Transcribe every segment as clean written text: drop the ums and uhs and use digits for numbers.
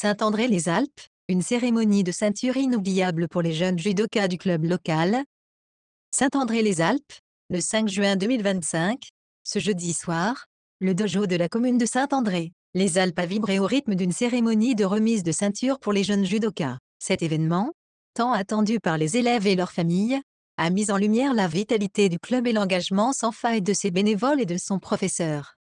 Saint-André-les-Alpes, une cérémonie de ceinture inoubliable pour les jeunes judokas du club local. Saint-André-les-Alpes, le 5 juin 2025, ce jeudi soir, le dojo de la commune de Saint-André, les Alpes a vibré au rythme d'une cérémonie de remise de ceinture pour les jeunes judokas. Cet événement, tant attendu par les élèves et leurs familles, a mis en lumière la vitalité du club et l'engagement sans faille de ses bénévoles et de son professeur.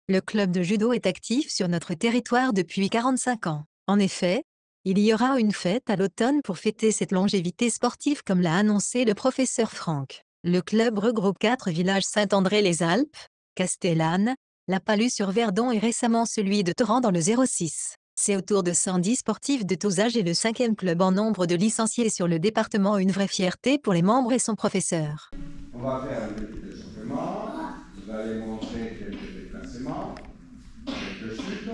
Le club de judo est actif sur notre territoire depuis 45 ans. En effet, il y aura une fête à l'automne pour fêter cette longévité sportive comme l'a annoncé le professeur Franck. Le club regroupe 4 villages: Saint-André-les-Alpes, Castellane, La Palue-sur-Verdon et récemment celui de Torrent dans le 06. C'est autour de 110 sportifs de tous âges et le 5e club en nombre de licenciés sur le département, une vraie fierté pour les membres et son professeur. On va faire un petit échauffement, vous allez montrer quelques déplacements, quelques chutes,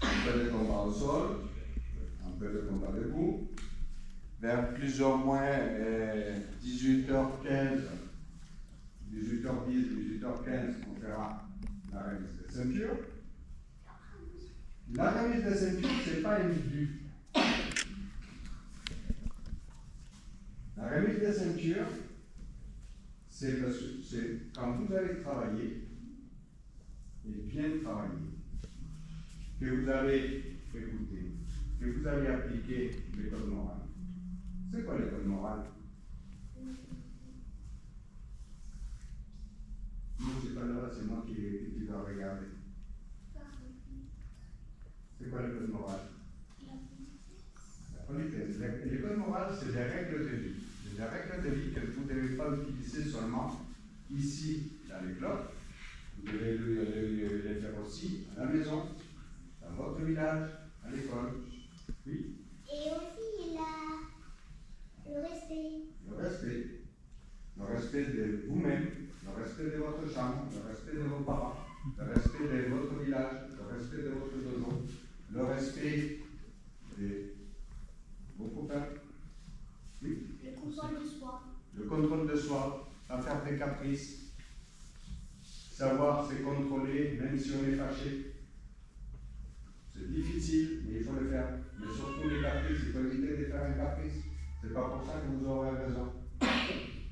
un peu de combat au sol, un peu de combat debout. Vers plus ou moins 18h15, 18h10, 18h15, on fera la remise de ceinture. La remise de ceinture, ce n'est pas une vue. La remise de ceinture, c'est quand vous avez travaillé, et bien travaillé, que vous avez écouté, que vous avez appliqué l'école morale. C'est quoi l'école morale? Non, c'est pas là, c'est moi qui dois regarder. C'est quoi l'école morale? La politesse. L'école morale, c'est des règles de vie. C'est des règles de vie que vous ne devez pas utiliser seulement ici, dans les clubs. Vous devez les faire aussi à la maison, dans votre village, à l'école. Oui. Et aussi le respect. Le respect. Le respect de vous-même, le respect de votre chambre, le respect de vos parents, le respect de votre village, le respect de votre dojo, le respect de vos copains. Oui. Le contrôle de soi. Le contrôle de soi, pas faire des caprices, savoir se contrôler même si on est fâché. C'est difficile, mais il faut le faire. Mais surtout les caprices, il faut éviter de faire un caprice. C'est pas pour ça que vous aurez raison.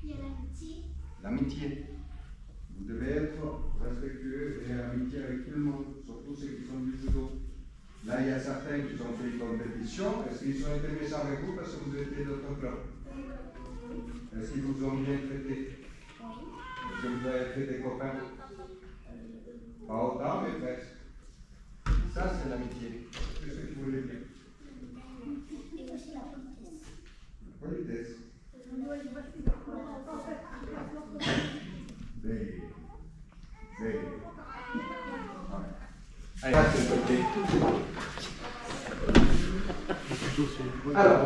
Il y a l'amitié. L'amitié. Vous devez être respectueux et amitié avec tout le monde, surtout ceux qui font du judo. Là, il y a certains qui ont fait une compétition. Est-ce qu'ils ont été méchants avec vous parce que vous étiez d'autres clubs? Est-ce qu'ils vous ont bien traité? Est-ce que vous avez fait des copains? Pas autant, mais presque. Ça, c'est l'amitié. C'est ce que vous voulez dire. Et aussi la politesse. La politesse. Bene. Allez, c'est côté. Alors,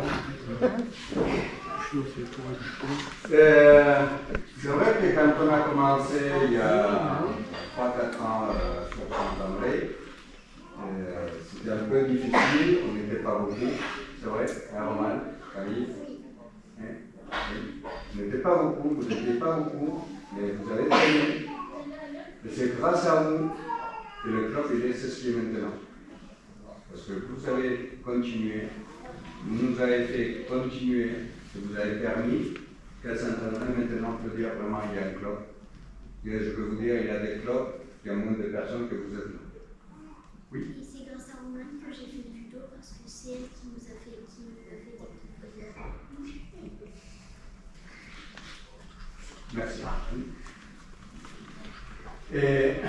c'est vrai que quand on a commencé il y a 3-4 ans sur Saint-André, c'était un peu difficile, on n'était pas beaucoup, c'est vrai, Roman, Camille. Vous n'étiez pas beaucoup, vous n'étiez pas beaucoup, mais vous avez traîné. Et c'est grâce à vous que le club est ce qu'il est maintenant. Parce que vous avez continué, vous nous avez fait continuer, et vous avez permis qu'à Saint-André maintenant peut dire vraiment il y a un club. Et je peux vous dire, il y a des clubs, il y a moins de personnes que vous êtes là. Oui. Et c'est grâce à Romane que j'ai fait du judo parce que c'est elle qui nous a fait des Merci. Et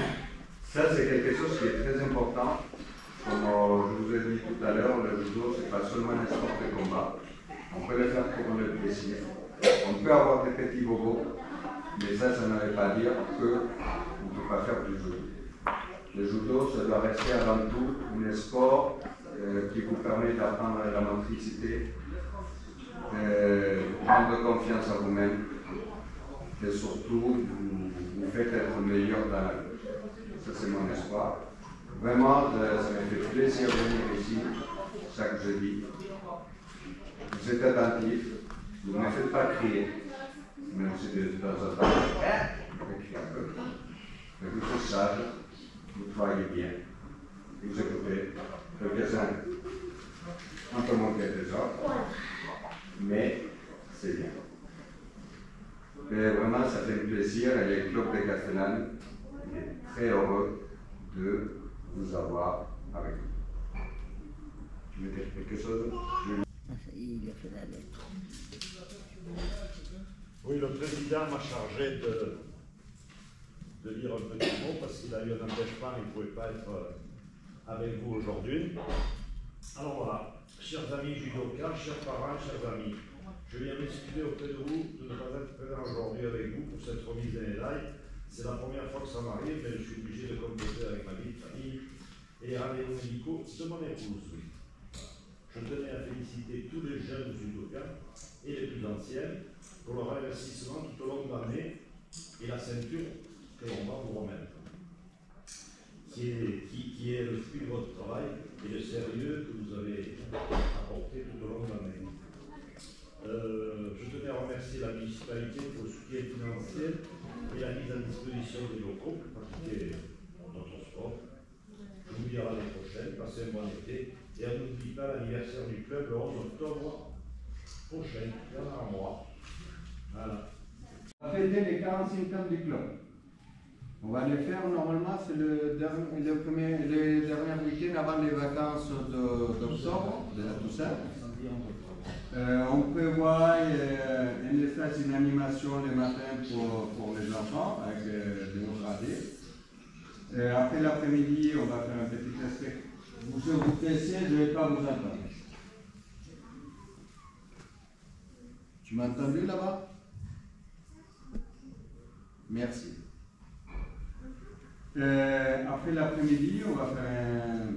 ça, c'est quelque chose qui est très important. Comme je vous ai dit tout à l'heure, le judo, ce n'est pas seulement un sport de combat. On peut le faire pour le plaisir. On peut avoir des petits bobos, mais ça ne veut pas dire qu'on ne peut pas faire du judo. Le judo, ça doit rester avant tout un sport qui vous permet d'apprendre la motricité, de prendre confiance en vous-même, et surtout, vous faites être meilleur dans la vie. Ça, c'est mon espoir. Vraiment, ça me fait plaisir de venir ici, chaque jeudi. Vous êtes attentifs, vous ne me faites pas crier, même si de temps en temps, vous criez un peu. Mais vous êtes sages, vous travaillez bien, vous écoutez, quelques-uns un peu moins que les autres, Voilà. mais c'est bien. Et vraiment, ça fait plaisir et le club de Castellane est très heureux de vous avoir avec nous. Tu veux dire quelque chose, Julie? Il a fait la lettre. Oui, le président m'a chargé de lire un petit mot parce qu'il a eu un empêchement, il ne pouvait pas être avec vous aujourd'hui. Alors voilà, chers amis judokas, chers parents, chers amis, je viens m'excuser auprès de vous de ne pas être présent aujourd'hui avec vous pour cette remise des médailles. C'est la première fois que ça m'arrive, mais je suis obligé de compléter avec ma vie de famille et les rendez-vous médicaux de mon épouse. Je tenais à féliciter tous les jeunes judokas et les plus anciens pour leur investissement tout au long de l'année et la ceinture que l'on va vous remettre, qui est le fruit de votre travail et le sérieux que vous avez apporté tout au long de l'année. Je tenais à remercier la municipalité pour le soutien financier et la mise à disposition des locaux pour pratiquer notre sport. Je vous dis à l'année prochaine, passez un bon été et on n'oublie pas l'anniversaire du club le 11 octobre prochain, dans un mois. Voilà. On va fêter les 45 ans du club. On va les faire normalement, c'est le dernier week-end avant les vacances d'octobre, de la Toussaint. On prévoit une espèce d'animation le matin pour les enfants avec des gradés. Après l'après-midi, on va faire un petit test. Vous testez, je ne vais pas vous entendre. Tu m'as entendu là-bas? Merci. Après l'après-midi, on va faire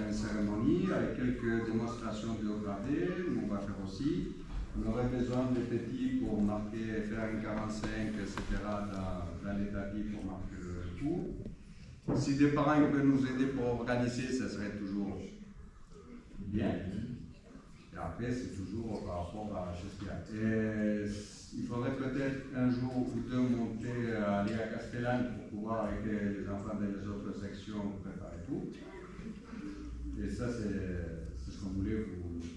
une cérémonie avec quelques démonstrations de haut gradé. On va faire aussi. On aurait besoin de petits pour marquer, faire un 45, etc. dans les tapis pour marquer le coup. Si des parents peuvent nous aider pour organiser, ça serait toujours bien. Et après, c'est toujours par rapport à la chose qu'il y a. Et il faudrait peut-être un jour ou deux monter, aller à Castellane pour pouvoir, avec les enfants des autres sections, préparer tout. Et ça, c'est ce qu'on voulait vous dire.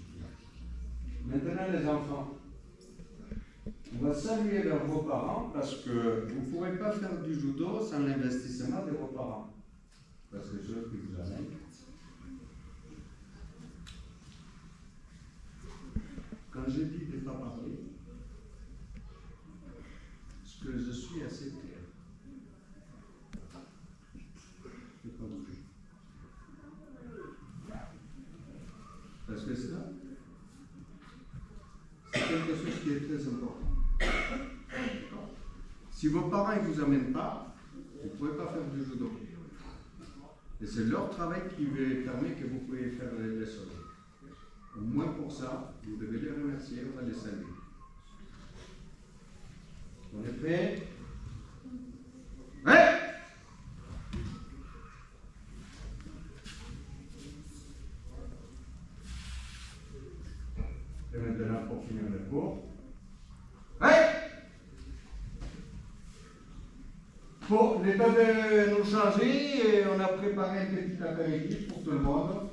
Maintenant, les enfants, on va saluer vos parents parce que vous ne pourrez pas faire du judo sans l'investissement de vos parents. Parce que ceux qui vous amènent. Quand je dis de ne pas parler, parce que je suis assez clair. Je ne vais pas bouger. Parce que ça, c'est quelque chose qui est très important. Si vos parents ne vous amènent pas, vous ne pouvez pas faire du judo. Et c'est leur travail qui permet que vous pouvez faire les choses. Au moins pour ça, vous devez les remercier, on va les saluer. On est prêts? Ouais! Et maintenant, pour finir le cours. Ouais! Bon, l'état de nous changer, on a préparé un petit après-midi pour tout le monde.